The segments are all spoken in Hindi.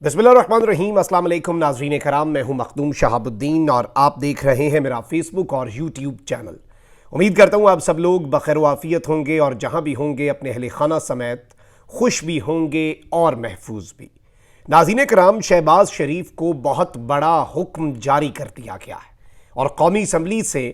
बिस्मिल्लाहिर्रहमानिर्रहीम। अस्सलाम वालेकुम नाज़रीन कराम, मैं हूं मखदूम शहाबुद्दीन और आप देख रहे हैं मेरा फेसबुक और यूट्यूब चैनल। उम्मीद करता हूं आप सब लोग बखैर वाफ़ियत होंगे और जहां भी होंगे अपने अहले खाना समेत खुश भी होंगे और महफूज भी। नाज़रीन कराम, शहबाज शरीफ को बहुत बड़ा हुक्म जारी कर दिया गया है और कौमी असम्बली से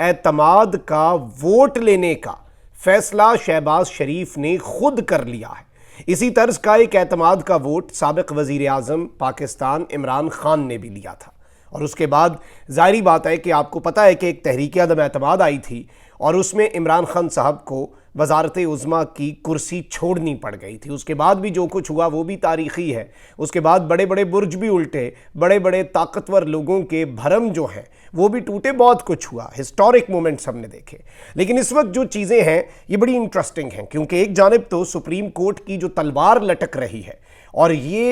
एतमाद का वोट लेने का फैसला शहबाज शरीफ ने खुद कर लिया है। इसी तर्ज का एक एतमाद का वोट साबिक वजीर आज़म पाकिस्तान इमरान खान ने भी लिया था और उसके बाद जाहिर बात है कि आपको पता है कि एक तहरीक अदम एतमाद आई थी और उसमें इमरान खान साहब को वजारत उज़्मा की कुर्सी छोड़नी पड़ गई थी। उसके बाद भी जो कुछ हुआ वो भी तारीख़ी है। उसके बाद बड़े बड़े बुर्ज भी उल्टे, बड़े बड़े ताकतवर लोगों के भरम जो हैं वो भी टूटे, बहुत कुछ हुआ, हिस्टोरिक मोमेंट्स हमने देखे। लेकिन इस वक्त जो चीज़ें हैं ये बड़ी इंटरेस्टिंग हैं, क्योंकि एक जानिब तो सुप्रीम कोर्ट की जो तलवार लटक रही है और ये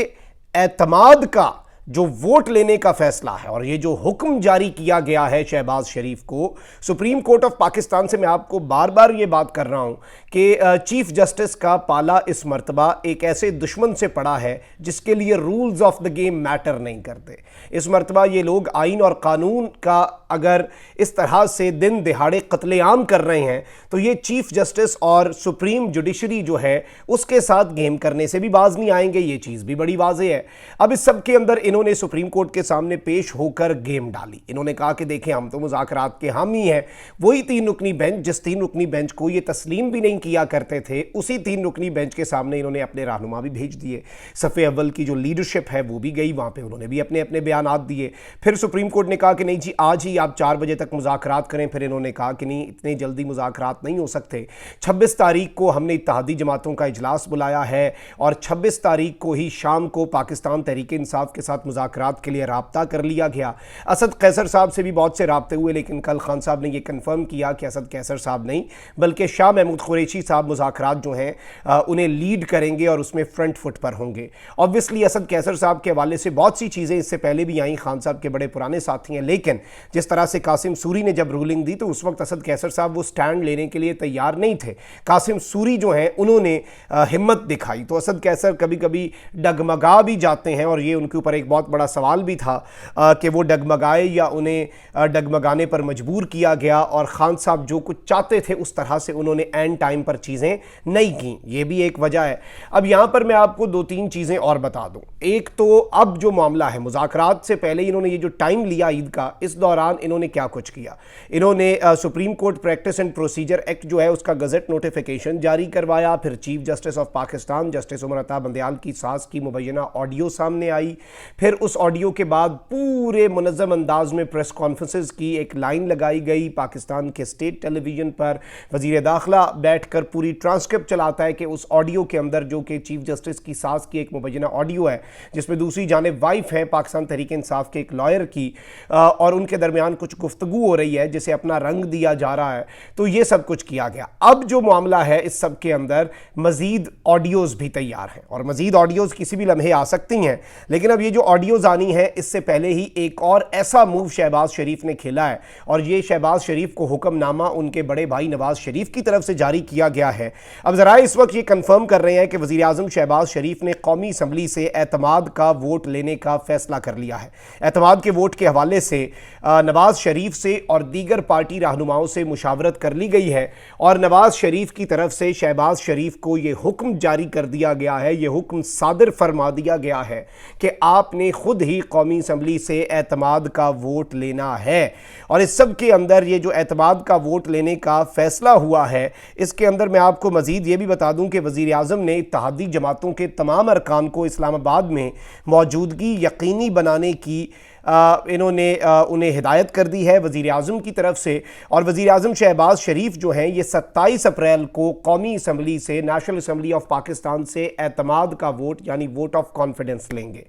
एतमाद का जो वोट लेने का फैसला है और ये जो हुक्म जारी किया गया है शहबाज शरीफ को सुप्रीम कोर्ट ऑफ पाकिस्तान से, मैं आपको बार बार ये बात कर रहा हूं कि चीफ जस्टिस का पाला इस मर्तबा एक ऐसे दुश्मन से पड़ा है जिसके लिए rules of the game matter नहीं करते। इस मर्तबा ये लोग आइन और कानून का अगर इस तरह से दिन दिहाड़े कत्लेआम कर रहे हैं तो ये चीफ जस्टिस और सुप्रीम जुडिशरी जो है उसके साथ गेम करने से भी बाज नहीं आएंगे। ये चीज़ भी बड़ी वाज़ेह है। अब इस सब के अंदर इन्होंने सुप्रीम कोर्ट के सामने पेश होकर गेम डाली। इन्होंने कहा कि देखें, हम तो मुज़ाकरात के हामी हैं। वही 3 रुकनी बेंच, जिस 3 रुकनी बेंच को ये तस्लीम भी नहीं किया करते थे, उसी 3 रुकनी बेंच के सामने इन्होंने अपने रहनुमा भी भेज दिए। सफ़े अव्वल की जो लीडरशिप है वो भी गई वहाँ पर, उन्होंने भी अपने अपने बयानात दिए। फिर सुप्रीम कोर्ट ने कहा कि नहीं जी, आज ही आप 4 बजे तक मुज़ाकरात करें। फिर इन्होंने कहा कि नहीं, इतने जल्दी मुज़ाकरात नहीं हो सकते। 26 तारीख को हमने इत्तेहादी जमातों का इजलास बुलाया है और 26 तारीख को ही शाम को पाकिस्तान तहरीक इंसाफ के साथ मुज़ाकरात के लिए राब्ता कर लिया गया। असद कैसर साहब से भी बहुत से राब्ते हुए, लेकिन कल खान साहब ने यह कन्फर्म किया कि असद कैसर साहब नहीं बल्कि शाह महमूद कुरैशी साहब मुज़ाकरात जो हैं उन्हें लीड करेंगे और उसमें फ्रंट फुट पर होंगे। ऑब्वियसली असद कैसर साहब के हवाले से बहुत सी चीज़ें इससे पहले भी आई, खान साहब के बड़े पुराने साथी हैं, लेकिन जिस तरह से कासिम सूरी ने जब रूलिंग दी तो उस वक्त असद कैसर साहब वो स्टैंड लेने के लिए तैयार नहीं थे। कासिम सूरी जो हैं उन्होंने हिम्मत दिखाई, तो असद कैसर कभी कभी डगमगा भी जाते हैं और ये उनके ऊपर एक बहुत बड़ा सवाल भी था कि वो डगमगाए या उन्हें डगमगाने पर मजबूर किया गया और खान साहब जो कुछ चाहते थे उस तरह से उन्होंने एंड टाइम पर चीज़ें नहीं की। ये भी एक वजह है। अब यहाँ पर मैं आपको 2-3 चीज़ें और बता दूँ। एक तो अब जो मामला है, मुज़ाकरात से पहले इन्होंने ये जो टाइम लिया ईद का, इस दौरान इन्होंने क्या कुछ किया। इन्होंने supreme court practice and procedure act जो है उसका गज़ट नोटिफिकेशन जारी करवाया। फिर chief justice of Pakistan justice Umar Ata Bandial की सास की मुबैना ऑडियो सामने आई। फिर उस ऑडियो के बाद पूरे मुनज़्ज़म अंदाज में प्रेस कॉन्फ्रेंसेस की एक लाइन लगाई गई। पाकिस्तान के स्टेट टेलीविज़न पर वज़ीर दाखिला बैठकर पूरी ट्रांसक्रिप्ट चलाता है कि उस ऑडियो के अंदर, जो कि चीफ जस्टिस की सास की एक मुबैना ऑडियो है जिसमें दूसरी जानिब वाइफ है पाकिस्तान तहरीक इंसाफ के एक लॉयर की, और उनके दरमियान कुछ गुफ्तगू हो रही है जिसे अपना रंग दिया जा रहा है। तो ये सब कुछ किया गया। अब जो मामला है इस सब के अंदर मज़ीद ऑडियोज़ भी तैयार हैं और मज़ीद ऑडियोज़ किसी भी लम्हे आ सकती हैं। लेकिन अब ये जो ऑडियोज़ आनी है, इससे पहले ही एक और ऐसा मूव शहबाज शरीफ ने खेला है और ये शहबाज शरीफ को हुक्मनामा उनके बड़े भाई नवाज शरीफ की तरफ से जारी किया गया है। अब ज़रा इस वक्त ये कन्फर्म कर रहे हैं कि वज़ीर आज़म शहबाज शरीफ ने कौमी असम्बली से एतमाद का वोट लेने का फैसला कर लिया है। एतमाद के वोट के हवाले से नवाज शरीफ से और दीगर पार्टी रहनुमाओं से मुशावरत कर ली गई है और नवाज शरीफ की तरफ से शहबाज शरीफ को यह हुक्म जारी कर दिया गया है, यह हुक्म सादर फरमा दिया गया है कि आपने खुद ही कौमी असम्बली से एतमाद का वोट लेना है। और इस सब के अंदर ये जो एतमाद का वोट लेने का फैसला हुआ है, इसके अंदर मैं आपको मज़ीद ये भी बता दूं कि वज़ीर आज़म ने इत्तेहादी जमातों के तमाम अरकान को इस्लामाबाद में मौजूदगी यकीनी बनाने की इन्होंने उन्हें हिदायत कर दी है वज़ीर आज़म की तरफ से। और वज़ीर आज़म शहबाज शरीफ जो हैं ये 27 अप्रैल को कौमी असम्बली से, नेशनल असम्बली ऑफ पाकिस्तान से एतमाद का वोट यानी वोट ऑफ कॉन्फिडेंस लेंगे।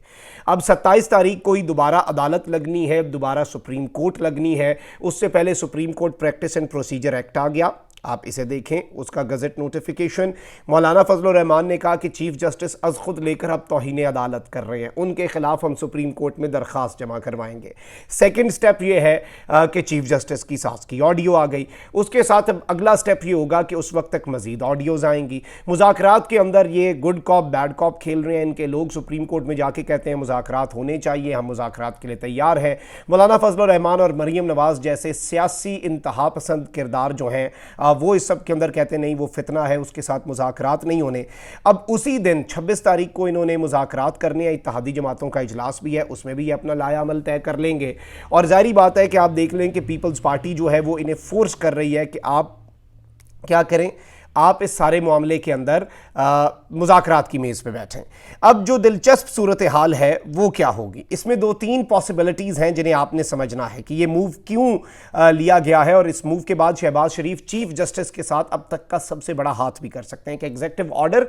अब 27 तारीख को ही दोबारा अदालत लगनी है, दोबारा सुप्रीम कोर्ट लगनी है। उससे पहले Supreme court practice and procedure Act आ गया। आप इसे देखें, उसका गजट नोटिफिकेशन। मौलाना फजल रहमान ने कहा कि चीफ जस्टिस अज खुद लेकर अब तौहीन अदालत कर रहे हैं, उनके खिलाफ हम सुप्रीम कोर्ट में दरख्वास्त जमा करवाएंगे। सेकंड स्टेप ये है कि चीफ जस्टिस की सास की ऑडियो आ गई, उसके साथ अब अगला स्टेप ये होगा कि उस वक्त तक मजीद ऑडियोज आएंगी। मुज़ाकरात के अंदर ये गुड कॉप बैड कॉप खेल रहे हैं इनके लोग, सुप्रीम कोर्ट में जाके कहते हैं मुज़ाकरात होने चाहिए, हम मुज़ाकरात के लिए तैयार हैं। मौलाना फजल रहमान और मरीम नवाज़ जैसे सियासी इंतहा पसंद किरदार जो हैं वो इस सब के अंदर कहते नहीं, वो फितना है, उसके साथ मुज़ाकरात नहीं होने। अब उसी दिन 26 तारीख को इन्होंने मुज़ाकरात करने हैं, इत्तेहादी जमातों का इजलास भी है, उसमें भी अपना लाया अमल तय कर लेंगे। और जाहिर बात है कि आप देख लें कि पीपल्स पार्टी जो है वो इन्हें फोर्स कर रही है कि आप क्या करें, आप इस सारे मामले के अंदर मुज़ाकरात की मेज़ पे बैठें। अब जो दिलचस्प सूरत हाल है वो क्या होगी, इसमें दो तीन पॉसिबिलिटीज़ हैं जिन्हें आपने समझना है कि ये मूव क्यों लिया गया है। और इस मूव के बाद शहबाज शरीफ चीफ जस्टिस के साथ अब तक का सबसे बड़ा हाथ भी कर सकते हैं कि एग्जीक्यूटिव ऑर्डर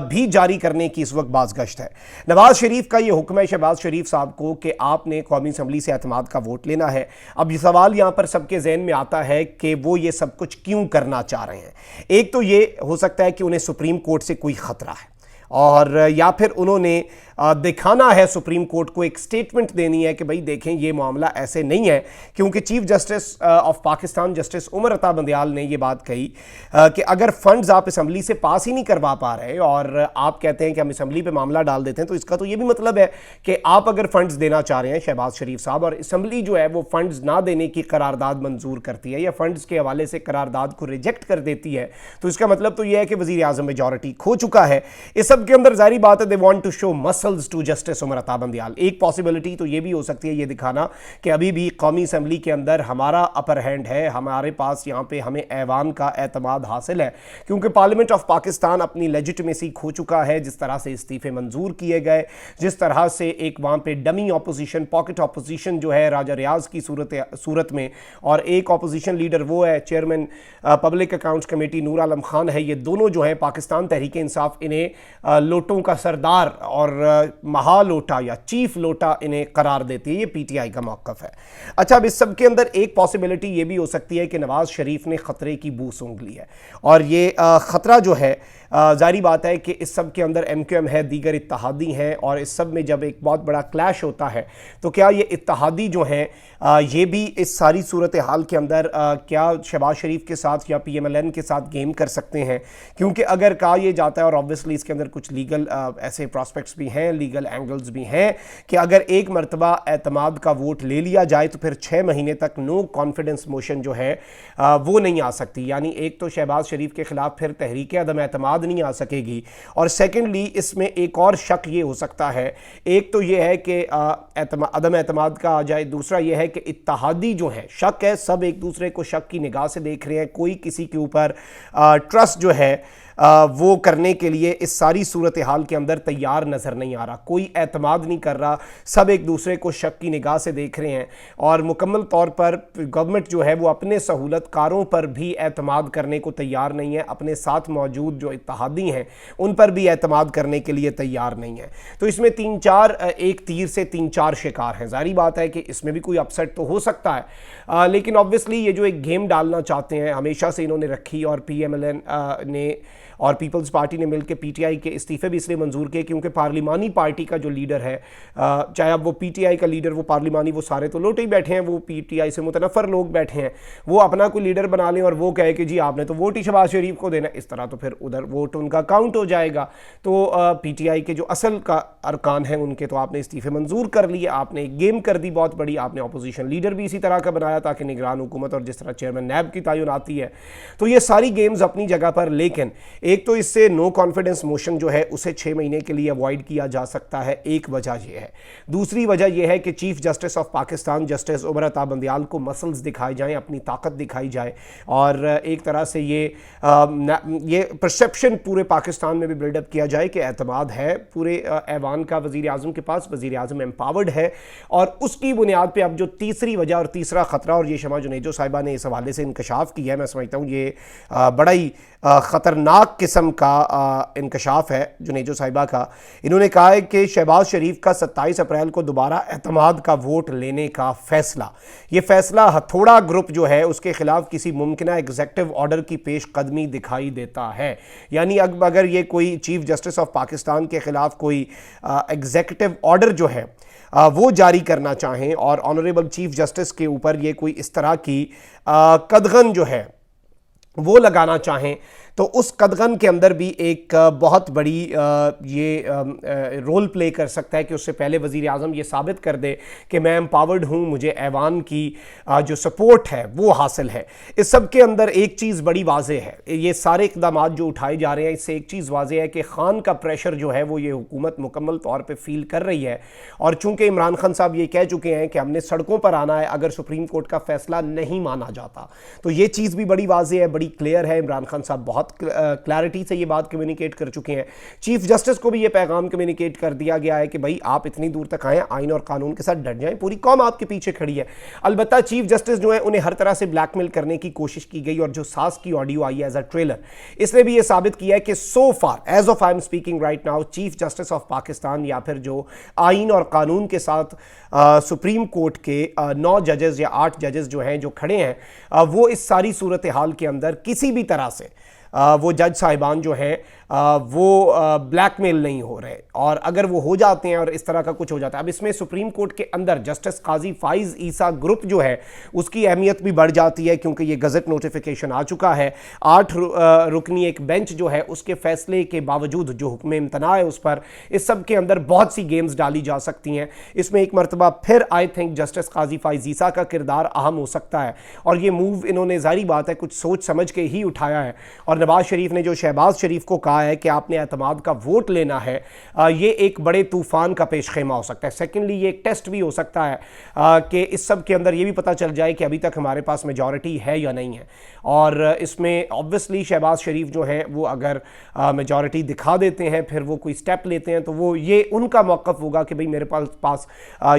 भी जारी करने की इस वक्त बाज़गश्त है। नवाज शरीफ का ये हुक्म है शहबाज शरीफ साहब को कि आपने कौमी असम्बली से एतमाद का वोट लेना है। अब ये सवाल यहाँ पर सबके जहन में आता है कि वो ये सब कुछ क्यों करना चाह रहे हैं। एक तो ये हो सकता है कि उन्हें सुप्रीम कोर्ट से कोई खतरा है, और या फिर उन्होंने दिखाना है सुप्रीम कोर्ट को, एक स्टेटमेंट देनी है कि भाई देखें ये मामला ऐसे नहीं है। क्योंकि chief justice of Pakistan justice Umar Ata Bandial ने ये बात कही कि अगर फंड्स आप असम्बली से पास ही नहीं करवा पा रहे और आप कहते हैं कि हम असम्बली पे मामला डाल देते हैं, तो इसका तो ये भी मतलब है कि आप अगर फंड्स देना चाह रहे हैं शहबाज शरीफ साहब, और असम्बली जो है वो फंड्स ना देने की करारदाद मंजूर करती है या फंड्स के हवाले से करारदाद को रिजेक्ट कर देती है, तो इसका मतलब तो यह है कि वज़ीर आज़म मेजॉरिटी खो चुका है। इस सब के अंदर जाहिर बात है they want to show muscles to justice Umar Ata Bandial. एक पॉसिबिलिटी तो ये भी हो सकती है ये दिखाना कि अभी भी कौमी असम्बली के अंदर हमारा अपर हैंड है, हमारे पास यहाँ पे हमें ऐवान का एतमाद हासिल है, क्योंकि पार्लियामेंट ऑफ पाकिस्तान अपनी लेजिटिमेसी खो चुका है। जिस तरह से इस्तीफे मंजूर किए गए, जिस तरह से एक वहाँ पे डमी अपोजिशन, पॉकेट अपोजिशन जो है राजा रियाज की सूरत में, और एक अपोजिशन लीडर वो है chairman public accounts committee Noor Alam Khan है, ये दोनों जो है पाकिस्तान तहरीक इंसाफ इन्हें लोटों का सरदार और महालोटा या चीफ लोटा इन्हें करार देती है। ये पीटीआई का मौक़िफ़ है। अच्छा, अब इस सब के अंदर एक पॉसिबिलिटी ये भी हो सकती है कि नवाज शरीफ ने खतरे की बू सूंघ ली है, और ये खतरा जो है जारी बात है कि इस सब के अंदर MQM है, दीगर इत्तेहादी हैं, और इस सब में जब एक बहुत बड़ा क्लैश होता है तो क्या ये इत्तेहादी जो हैं ये भी इस सारी सूरत हाल के अंदर क्या शहबाज शरीफ के साथ या PMLN के साथ गेम कर सकते हैं। क्योंकि अगर कहा यह जाता है, और ऑब्वियसली इसके अंदर कुछ लीगल ऐसे प्रॉस्पेक्ट्स भी हैं, लीगल एंगल्स भी हैं, कि अगर एक मरतबा एतमाद का वोट ले लिया जाए तो फिर 6 महीने तक नो कॉन्फिडेंस मोशन जो है वो नहीं आ सकती। यानी एक तो शहबाज शरीफ के खिलाफ फिर तहरीक अदम एतमाद नहीं आ सकेगी, और सेकेंडली इसमें एक और शक ये हो सकता है, एक तो ये है कि अदम एतमाद का आ जाए, दूसरा ये है कि इत्तेहादी जो है, शक है, सब एक दूसरे को शक की निगाह से देख रहे हैं, कोई किसी के ऊपर ट्रस्ट जो है वो करने के लिए इस सारी सूरत हाल के अंदर तैयार नज़र नहीं आ रहा, कोई एतमाद नहीं कर रहा, सब एक दूसरे को शक की निगाह से देख रहे हैं, और मुकम्मल तौर पर गवर्नमेंट जो है वो अपने सहूलतकारों पर भी एतमाद करने को तैयार नहीं है, अपने साथ मौजूद जो इत्तेहादी हैं उन पर भी एतमाद करने के लिए तैयार नहीं है। तो इसमें एक तीर से 3-4 शिकार हैं। जारी बात है कि इसमें भी कोई अपसेट तो हो सकता है, लेकिन ऑब्वियसली ये जो एक गेम डालना चाहते हैं हमेशा से इन्होंने रखी, और PMLN ने और पीपल्स पार्टी ने मिलकर PTI के इस्तीफे भी इसलिए मंजूर किए क्योंकि पार्लिमानी पार्टी का जो लीडर है, चाहे अब वो PTI का लीडर, वो पार्लिमानी, वो सारे तो लोटे ही बैठे हैं, वो PTI से मुतनफ़र लोग बैठे हैं, वो अपना कोई लीडर बना लें और वो कहे कि जी आपने तो वोट ही शहबाज शरीफ को देना, इस तरह तो फिर उधर वोट उनका काउंट हो जाएगा। तो PTI के जो असल का अरकान हैं उनके तो आपने इस्तीफे मंजूर कर लिए, आपने एक गेम कर दी बहुत बड़ी, आपने अपोजिशन लीडर भी इसी तरह का बनाया ताकि निगरान हुकूमत, और जिस तरह चेयरमैन नैब की तयन आती है, तो ये सारी गेम्स अपनी जगह पर। लेकिन एक तो इससे नो कॉन्फिडेंस मोशन जो है उसे 6 महीने के लिए अवॉइड किया जा सकता है, एक वजह यह है। दूसरी वजह यह है कि chief justice of Pakistan justice Umar Ata Bandial को मसल्स दिखाए जाएं, अपनी ताकत दिखाई जाए, और एक तरह से ये परसेप्शन पूरे पाकिस्तान में भी बिल्डअप किया जाए कि एतमाद है पूरे ऐवान का वज़ीर आज़म के पास, वज़ीर आज़म एम्पावर्ड है। और उसकी बुनियाद पर अब जो तीसरी वजह और तीसरा ख़तरा, और ये शमा जुनेजो साहिबा ने इस हवाले से इंकशाफ किया है, मैं समझता हूँ ये बड़ा ही ख़तरनाक किस्म का इंकशाफ है जुनेजो साहिबा का। इन्होंने कहा है कि शहबाज शरीफ का 27 अप्रैल को दोबारा एतमाद का वोट लेने का फैसला, ये फैसला हथौड़ा ग्रुप जो है उसके खिलाफ किसी मुमकिन एग्जीक्यूटिव ऑर्डर की पेशकदमी दिखाई देता है। यानी अब अगर ये कोई चीफ जस्टिस ऑफ पाकिस्तान के खिलाफ कोई एग्जीक्यूटिव ऑर्डर जो है वो जारी करना चाहें और ऑनरेबल चीफ जस्टिस के ऊपर ये कोई इस तरह की कदगन जो है वो लगाना चाहें, तो उस कदगन के अंदर भी एक बहुत बड़ी ये रोल प्ले कर सकता है कि उससे पहले वज़ीर आज़म ये साबित कर दे कि मैं एम्पावर्ड हूँ, मुझे ऐवान की जो सपोर्ट है वो हासिल है। इस सब के अंदर एक चीज़ बड़ी वाज़ेह है, ये सारे इक़दाम जो उठाए जा रहे हैं इससे एक चीज़ वाज़ेह है कि खान का प्रेशर जो है वो ये हुकूमत मुकम्मल तौर पर फील कर रही है। और चूँकि इमरान खान साहब ये कह चुके हैं कि हमने सड़कों पर आना है अगर सुप्रीम कोर्ट का फैसला नहीं माना जाता, तो ये चीज़ भी बड़ी वाज़ेह है, बड़ी क्लियर है। इमरान खान साहब बहुत क्लैरिटी से ये बात कम्युनिकेट कर चुके हैं। चीफ जस्टिस को भी ये पैगाम कम्युनिकेट कर दिया गया है कि भाई आप इतनी दूर तक आएँ, आइन और कानून के साथ डट जाएं, पूरी कौम आपके पीछे खड़ी है। अलबत्ता चीफ जस्टिस जो है उन्हें हर तरह से ब्लैकमेल करने की कोशिश की गई और जो सास की ऑडियो आई है एज अ ट्रेलर, इसने भी ये साबित किया है कि so far as of I am speaking right now chief justice of Pakistan या फिर जो आइन और कानून के साथ सुप्रीम कोर्ट के 9 जजेस या 8 जजेस जो हैं जो खड़े हैं वो इस सारी सूरत हाल के अंदर किसी भी तरह से वो जज साहिबान जो हैं वो ब्लैकमेल नहीं हो रहे, और अगर वो हो जाते हैं और इस तरह का कुछ हो जाता है, अब इसमें सुप्रीम कोर्ट के अंदर जस्टिस काजी फाइज ईसा ग्रुप जो है उसकी अहमियत भी बढ़ जाती है क्योंकि ये गज़ट नोटिफिकेशन आ चुका है। 8 रुकनी एक बेंच जो है उसके फैसले के बावजूद जो हुक्म इम्तना है उस पर इस सब के अंदर बहुत सी गेम्स डाली जा सकती हैं। इसमें एक मरतबा फिर आई थिंक जस्टिस काजी फाइज ईसा का किरदार अहम हो सकता है, और ये मूव इन्होंने जारी बात है कुछ सोच समझ के ही उठाया है। और नवाज शरीफ ने जो शहबाज शरीफ को कहा है कि आपने एतमाद का वोट लेना है, ये एक बड़े तूफान का पेश खेमा हो सकता है। सेकेंडली ये एक टेस्ट भी हो सकता है कि इस सब के अंदर ये भी पता चल जाए कि अभी तक हमारे पास मेजॉरिटी है या नहीं है। और इसमें ऑब्वियसली शहबाज शरीफ जो हैं वो अगर मेजॉरिटी दिखा देते हैं, फिर वो कोई स्टेप लेते हैं, तो वो ये उनका मौक़िफ़ होगा कि भाई मेरे पास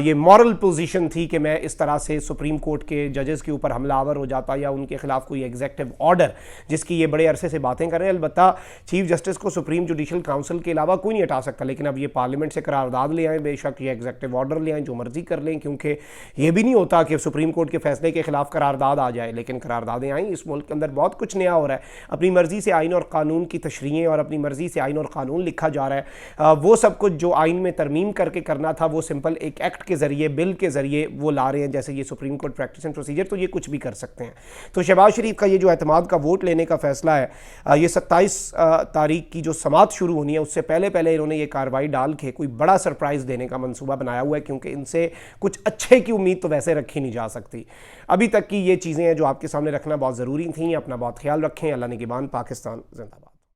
ये मॉरल पोजीशन थी कि मैं इस तरह से सुप्रीम कोर्ट के जजेस के ऊपर हमलावर हो जाता या उनके खिलाफ कोई एग्जीक्यूटिव ऑर्डर, जिसकी ये बड़े अरसे से बातें कर रहे हैं। अलबत्ता चीफ जस्टिस को सुप्रीम जुडिशल काउंसिल के अलावा कोई नहीं हटा सकता, लेकिन अब ये पार्लियामेंट से करारदाद ले आएँ, बेशक ये एग्जीक्यूटिव ऑर्डर ले आएँ, जो मर्जी कर लें, क्योंकि ये भी नहीं होता कि सुप्रीम कोर्ट के फैसले के खिलाफ करारदाद आ जाए, लेकिन करारदादें आई। इस मुल्क के अंदर बहुत कुछ नया हो रहा है, अपनी मर्जी से आइन और कानून की तशरीहें और अपनी मर्जी से आइन और कानून लिखा जा रहा है। वो सब कुछ जो आइन में तरमीम करके करना था वो सिंपल एक एक्ट के जरिए, बिल के जरिए वो ला रहे हैं, जैसे ये supreme court practice and procedure, तो ये कुछ भी कर सकते हैं। तो शहबाज शरीफ का ये जो एतमाद का वोट लेने का फैसला है, ये 27 तारीख की जो समात शुरू होनी है उससे पहले पहले इन्होंने ये कार्रवाई डाल के कोई बड़ा सरप्राइज़ देने का मंसूबा बनाया हुआ है, क्योंकि इनसे कुछ अच्छे की उम्मीद तो वैसे रखी नहीं जा सकती। अभी तक की ये चीज़ें हैं जो आपके सामने रखना बहुत ज़रूरी थी। अपना बहुत ख्याल रखें। अल्लाह निगहबान। पाकिस्तान जिंदाबाद।